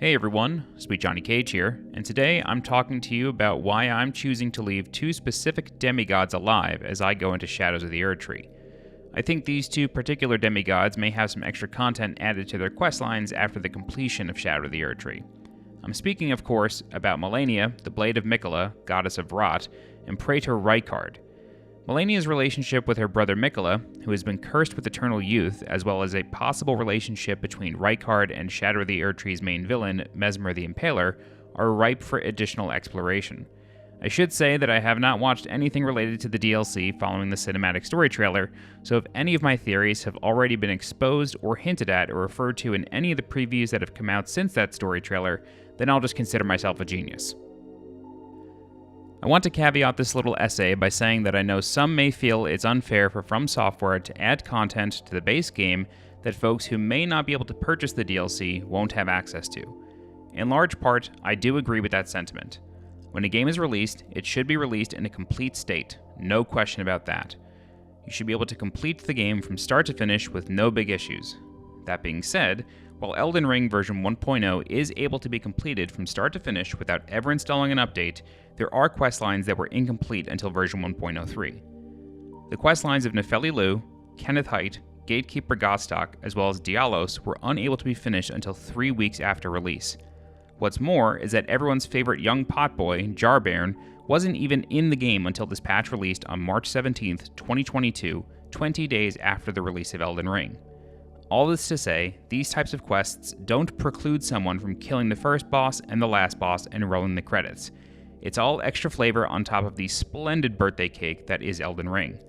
Hey everyone, SweetJohnnyCage here, and today I'm talking to you about why I'm choosing to leave two specific demigods alive as I go into Shadows of the Erdtree. I think these two particular demigods may have some extra content added to their questlines after the completion of Shadow of the Erdtree. I'm speaking, of course, about Malenia, the Blade of Miquella, goddess of rot, and Praetor Rykard. Malenia's relationship with her brother Miquella, who has been cursed with eternal youth, as well as a possible relationship between Rykard and Shadow of the Erdtree's main villain, Mesmer the Impaler, are ripe for additional exploration. I should say that I have not watched anything related to the DLC following the cinematic story trailer, so if any of my theories have already been exposed or hinted at or referred to in any of the previews that have come out since that story trailer, then I'll just consider myself a genius. I want to caveat this little essay by saying that I know some may feel it's unfair for From Software to add content to the base game that folks who may not be able to purchase the DLC won't have access to. In large part, I do agree with that sentiment. When a game is released, it should be released in a complete state, no question about that. You should be able to complete the game from start to finish with no big issues. That being said, while Elden Ring version 1.0 is able to be completed from start to finish without ever installing an update, there are questlines that were incomplete until version 1.03. The questlines of Nefeli Lu, Kenneth Height, Gatekeeper Godstock, as well as Dialos were unable to be finished until 3 weeks after release. What's more is that everyone's favorite young potboy, Jarbairn, wasn't even in the game until this patch released on March 17th, 2022, 20 days after the release of Elden Ring. All this to say, these types of quests don't preclude someone from killing the first boss and the last boss and rolling the credits. It's all extra flavor on top of the splendid birthday cake that is Elden Ring.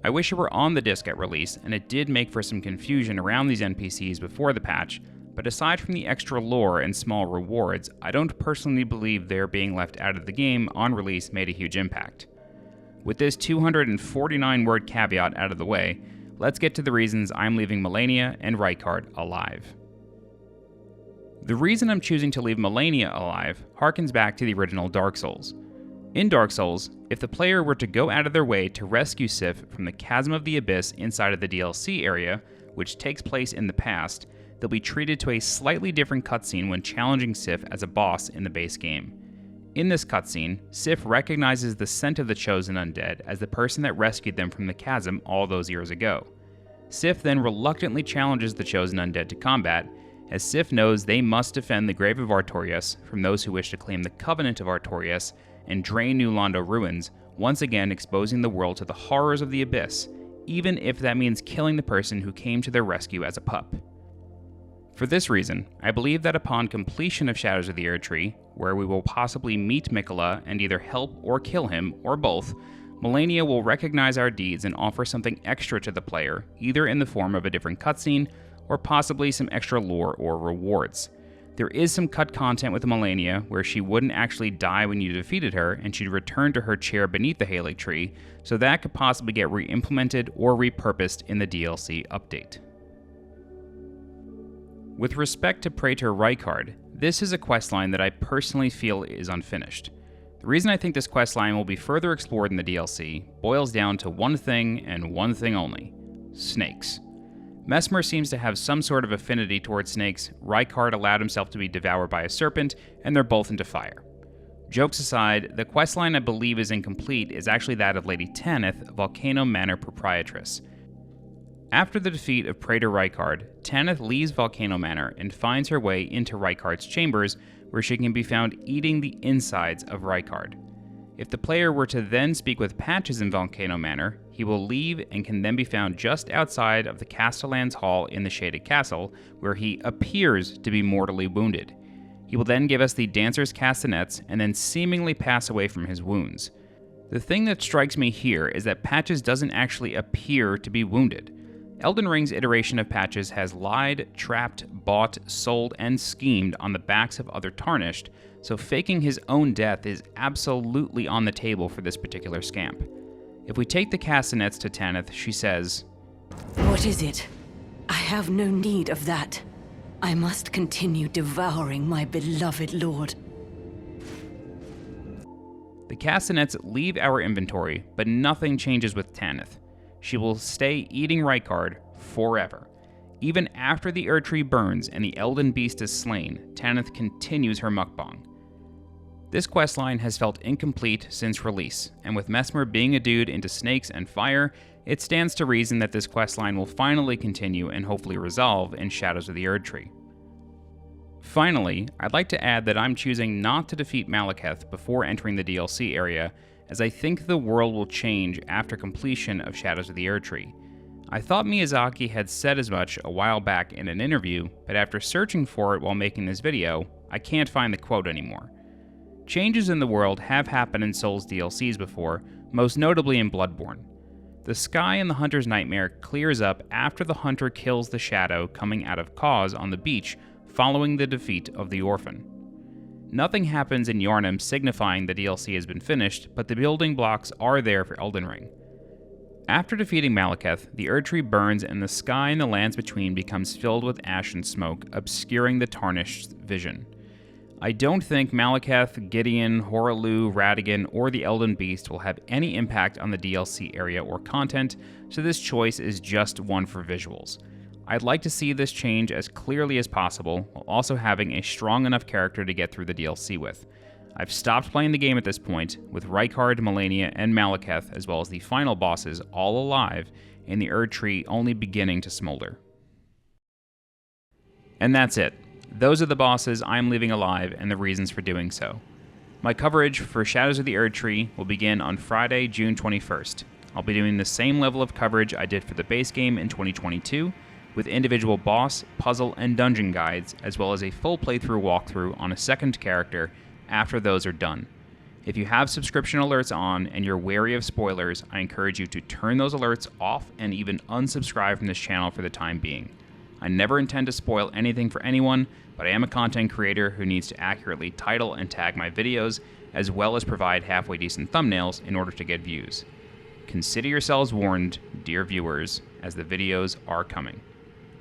I wish it were on the disc at release, and it did make for some confusion around these NPCs before the patch, but aside from the extra lore and small rewards, I don't personally believe their being left out of the game on release made a huge impact. With this 249-word caveat out of the way, let's get to the reasons I'm leaving Malenia and Rykard alive. The reason I'm choosing to leave Malenia alive harkens back to the original Dark Souls. In Dark Souls, if the player were to go out of their way to rescue Sif from the Chasm of the Abyss inside of the DLC area, which takes place in the past, they'll be treated to a slightly different cutscene when challenging Sif as a boss in the base game. In this cutscene, Sif recognizes the scent of the chosen undead as the person that rescued them from the chasm all those years ago. Sif then reluctantly challenges the chosen undead to combat, as Sif knows they must defend the grave of Artorias from those who wish to claim the Covenant of Artorias and drain New Londo ruins, once again exposing the world to the horrors of the Abyss, even if that means killing the person who came to their rescue as a pup. For this reason, I believe that upon completion of Shadows of the Erdtree, where we will possibly meet Miquella and either help or kill him, or both, Malenia will recognize our deeds and offer something extra to the player, either in the form of a different cutscene, or possibly some extra lore or rewards. There is some cut content with Malenia where she wouldn't actually die when you defeated her, and she'd return to her chair beneath the Halig Tree, so that could possibly get re-implemented or repurposed in the DLC update. With respect to Praetor Rykard, this is a questline that I personally feel is unfinished. The reason I think this questline will be further explored in the DLC boils down to one thing and one thing only: snakes. Mesmer seems to have some sort of affinity towards snakes, Rykard allowed himself to be devoured by a serpent, and they're both into fire. Jokes aside, the questline I believe is incomplete is actually that of Lady Tanith, Volcano Manor Proprietress. After the defeat of Praetor Rykard, Tanith leaves Volcano Manor and finds her way into Rykard's chambers, where she can be found eating the insides of Rykard. If the player were to then speak with Patches in Volcano Manor, he will leave and can then be found just outside of the Castellan's Hall in the Shaded Castle, where he appears to be mortally wounded. He will then give us the Dancer's Castanets and then seemingly pass away from his wounds. The thing that strikes me here is that Patches doesn't actually appear to be wounded. Elden Ring's iteration of Patches has lied, trapped, bought, sold, and schemed on the backs of other Tarnished, so faking his own death is absolutely on the table for this particular scamp. If we take the castanets to Tanith, she says, "What is it? I have no need of that. I must continue devouring my beloved lord." The castanets leave our inventory, but nothing changes with Tanith. She will stay eating Rykard forever. Even after the Erdtree burns and the Elden beast is slain, Tanith continues her mukbang. This questline has felt incomplete since release, and with Mesmer being a dude into snakes and fire, it stands to reason that this questline will finally continue and hopefully resolve in Shadows of the Erdtree. Finally, I'd like to add that I'm choosing not to defeat Malekith before entering the DLC area, as I think the world will change after completion of Shadows of the Erdtree. I thought Miyazaki had said as much a while back in an interview, but after searching for it while making this video, I can't find the quote anymore. Changes in the world have happened in Souls DLCs before, most notably in Bloodborne. The sky in the Hunter's Nightmare clears up after the hunter kills the shadow coming out of Cause on the beach following the defeat of the orphan. Nothing happens in Yharnam signifying the DLC has been finished, but the building blocks are there for Elden Ring. After defeating Malekith, the Erdtree burns and the sky in the lands between becomes filled with ash and smoke, obscuring the tarnished vision. I don't think Malekith, Gideon, Hoarah, Radagon, or the Elden Beast will have any impact on the DLC area or content, so this choice is just one for visuals. I'd like to see this change as clearly as possible, while also having a strong enough character to get through the DLC with. I've stopped playing the game at this point, with Rykard, Malenia, and Malekith, as well as the final bosses, all alive, and the Erdtree only beginning to smolder. And that's it. Those are the bosses I'm leaving alive and the reasons for doing so. My coverage for Shadows of the Erdtree will begin on Friday, June 21st. I'll be doing the same level of coverage I did for the base game in 2022, with individual boss, puzzle, and dungeon guides, as well as a full playthrough walkthrough on a second character after those are done. If you have subscription alerts on and you're wary of spoilers, I encourage you to turn those alerts off and even unsubscribe from this channel for the time being. I never intend to spoil anything for anyone, but I am a content creator who needs to accurately title and tag my videos, as well as provide halfway decent thumbnails in order to get views. Consider yourselves warned, dear viewers, as the videos are coming.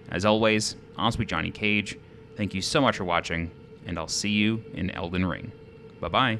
As always, I'm SweetJohnnyCage. Thank you so much for watching, and I'll see you in Elden Ring. Bye-bye.